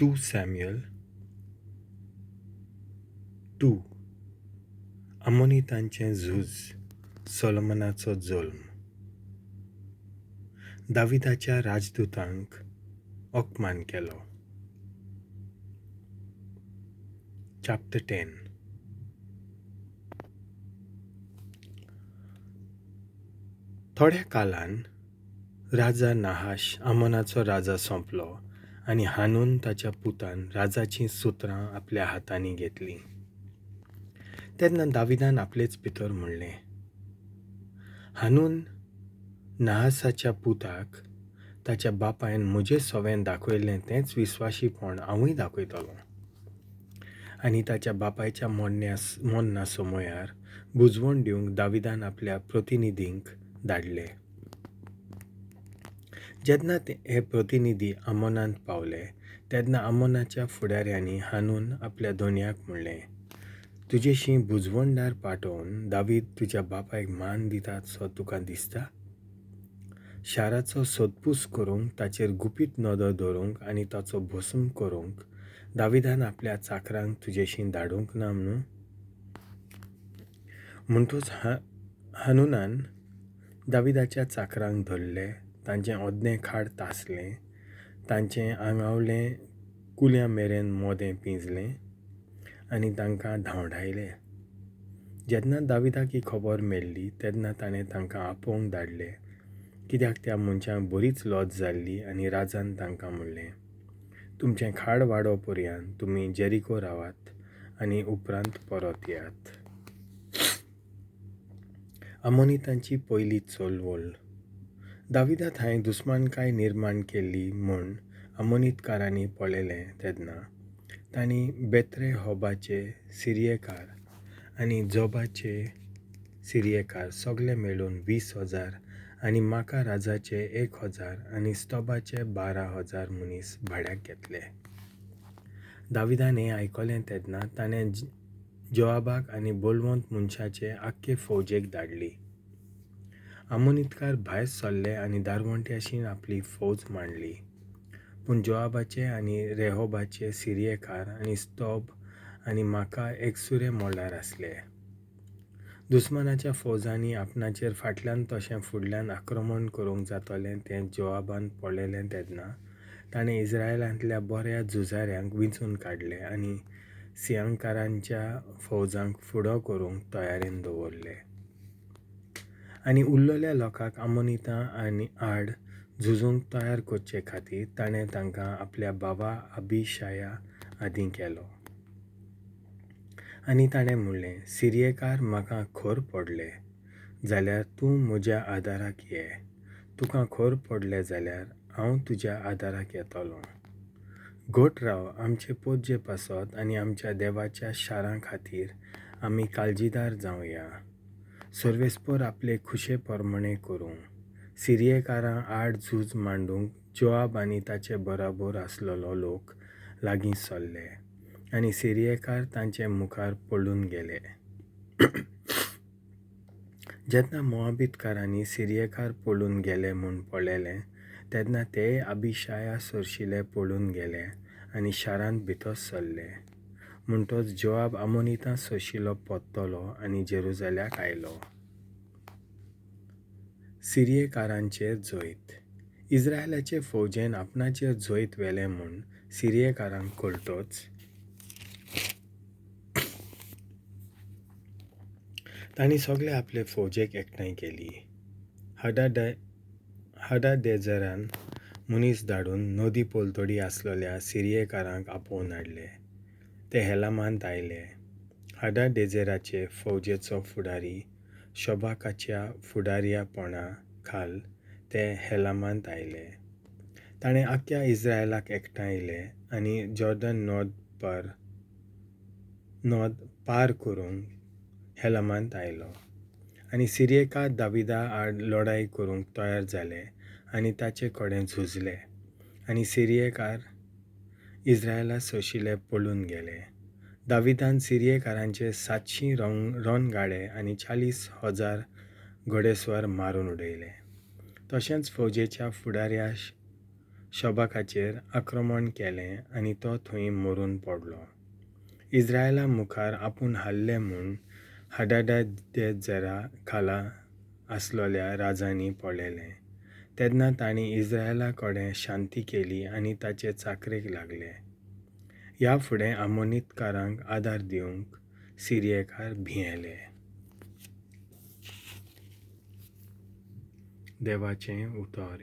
II Samuel 2 अमोनितांचें झूज सोलोमनाचो जुल्म. दाविदाच्या राजदूतांक अपमान केलो. Chapter 10. थोड्या कालान राजा नाहाश अम्मोनाचो राजा सोंपलो आणि हानून ताच्या पुतान राजाचीं सुत्रां आपल्या हातांनी घेतलीं. तेन्ना दाविदान आपलेच भितर म्हणलें, हानून नाहासाच्या पुताक ताच्या बापायन म्हजें सवें दाखयलें तेंच विस्वाशीपण हांवूय दाखयतलों. आनी ताच्या बापायच्या मोन्ना समयार बुजवण दिवंक दाविदान आपल्या प्रतिनिधींक धाडले. जेन्ना हे प्रतिनिधी आमोनांत पावले तेन्ना आमोनाच्या फुडाऱ्यांनी हानून आपल्या धोनयाक म्हणलें, तुजेशीं बुजवणदार पाठोवन दावीद तुज्या बापायक मान दितात सो तुका दिसता? शाराचो सोदपूस करूंक, ताचेर गुपीत नदर दवरूंक आनी ताचो भस्म करूंक दाविदान आपल्या चाकरांक तुजेशीं धाडूंक ना म्हणून? म्हणटूच हानूनान दाविदाच्या चाकरांक धरले, तांचें ओद्दें खाड तासलें, तांचें आंगावलें कुल्या मेरेन मोदें पिंजलें आनी तांकां धांवडायलें. जेन्ना दाविदाक ही खबर मेळ्ळी तेन्ना ताणें तांकां आपोवंक धाडलें, कित्याक त्या मनशांक बरीच लज जाल्ली. आनी राजान तांकां म्हणलें, तुमचें खाड वाडो पर्यंत तुमी जेरिको रावात आनी उपरांत परत येयात. अमोनितांची पयली चलवळ. दाविदा थंय दुस्मानकाय निर्माण केल्ली म्हूण अमोनितकारांनी पळयलें तेन्ना तांणी बेत्रेहोबाचे सिरियेकार आनी जोबाचे सिरियेकार सगळे मेळून 20,000 आनी माका राजाचे 1,000 आनी स्तोबाचे 12,000 मनीस भाड्याक घेतले. दाविदान हें आयकलें तेन्ना ताणें जोआबाक आनी बलवंत मनशाचे आख्खे फौजेक धाडली. आमोनितकार भायर सरले आनी दारवंट्याशीं आपली फौज मांडली. पूण जोआबाचे आनी रेहोबाचे सिरियेकार आनी स्तोब आनी माका एकसुरे मोलार आसले. दुस्मानाच्या फौजांनी आपणाचेर फाटल्यान तशें फुडल्यान आक्रमण करूंक जातलें तें जोआबान पळयलें तेन्ना ताणें इस्रायेलांतल्या बऱ्या झुजाऱ्यांक वेंचून काडले आनी सिंहकारांच्या फौजांक फुडो करूंक तयारेन दवरले. आनी उरलेल्या लोकांक आमोनितां आनी आड झुजूंक तयार करचे खातीर ताणें तांकां आपल्या बाबा अबिशाया आदीं केलो. आनी ताणें म्हणलें, सिरियेकार म्हाका खर पडले जाल्यार तूं म्हज्या आदाराक ये. तुका खर पडलें जाल्यार हांव तुज्या आदाराक येतलों. घट राव, आमचे पोरजे पासत आनी आमच्या देवाच्या शारां खातीर आमी काळजीदार जावया. सर्वेस्पर आपले खुशे प्रमाणे करूं. सिरियेकारां आड झूज मांडूंक जोआब आनी ताचे बराबर आसलेलो लोक लागीं सरले आनी सिरियेकार तांचे मुखार पडून गेले. जेन्ना मोआबीतकारांनी सिरियेकार पडून गेले म्हूण पळयलें तेन्ना तेय अबिशाया सरशिले पडून गेले आनी शारांत भितर सरले. म्हणटच जोआब आमोनितां सरशिलो पत्तलो आनी जेरुजाल्याक आयलो. सिरियेकारांचेर जैत. इस्रायलाचे फौजेन आपणाचेर जैत वेलें म्हूण सिरियेकारांक कळटच तांणी सगळे आपले फौजेक एकठांय केली. हदादेझरान मनीस धाडून नदी पलतडी आसलेल्या सिरियेकारांक आपोवन हाडले. ते हेलामांत आयले. हदादेझराचे फौजेचो फुडारी शोबाकाच्या फुडाऱ्यापणा खाल ते हेलामांत आयले. ताणें आख्ख्या इस्रायलाक एकठांयले आनी जॉर्डन नोद पार करूंक हेलामांत आयलो. आनी सिरियेकार दाविदा आड लढाई करूंक तयार जाले आनी ताचे कडेन झुजले. आनी सिरियेकार इस्रायला सरशिले पडून गेले. दाविदान सिरियेकारांचे 700 रणगाडे आनी 40,000 घोडेस्वार मारून उडयले. तशेंच फौजेच्या फुडाऱ्या शोबाकाचेर आक्रमण केलें आनी तो थंय मरून पडलो. इस्रायला मुखार आपूण हारले म्हूण हदादेजेरा खाला आसलोल्या राजांनी पळयलें. तेन्ना तांणी इस्रायला कडेन शांती केली आनी ताचे चाकरेक लागले. ह्या फुडें आमोनीतकारांक आदार दिवंक सिरियेकार भियेले. देवाचें उतर